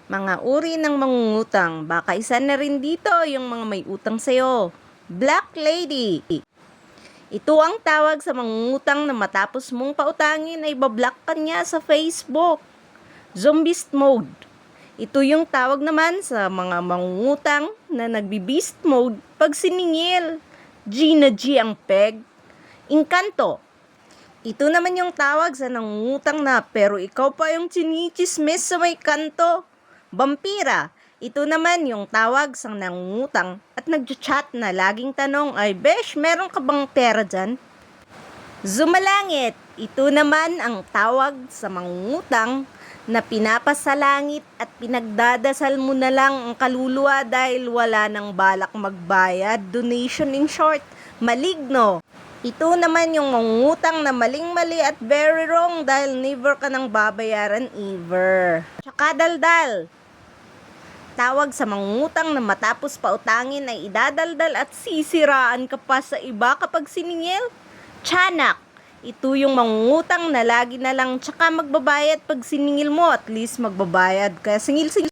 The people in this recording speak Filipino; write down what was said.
Mga uri ng mangungutang, baka isa na rin dito yung mga may utang sa'yo. Black Lady. Ito ang tawag sa mangungutang na matapos mong pautangin ay bablock ka niya sa Facebook. Zombist Mode. Ito yung tawag naman sa mga mangungutang na nagbi-beast mode pag siningil. G na G ang peg. Inkanto. Ito naman yung tawag sa nangungutang na pero ikaw pa yung chinichismis sa may kanto. Vampira. Ito naman yung tawag sa nangungutang at nagchat na laging tanong ay, Besh, meron ka bang pera dyan? Zumalangit. Ito naman ang tawag sa mangungutang na pinapasalangit at pinagdadasal mo na lang ang kaluluwa dahil wala nang balak magbayad. Donation in short. Maligno. Ito naman yung mangungutang na maling-mali at very wrong dahil never ka nang babayaran ever. Tsaka daldal. Tawag sa mangungutang na matapos pautangin ay idadaldal at sisiraan ka pa sa iba kapag siningil. Tiyanak. Ito yung mangungutang na lagi na lang tsaka magbabayad pag siningil mo, at least magbabayad ka. Singil-singil.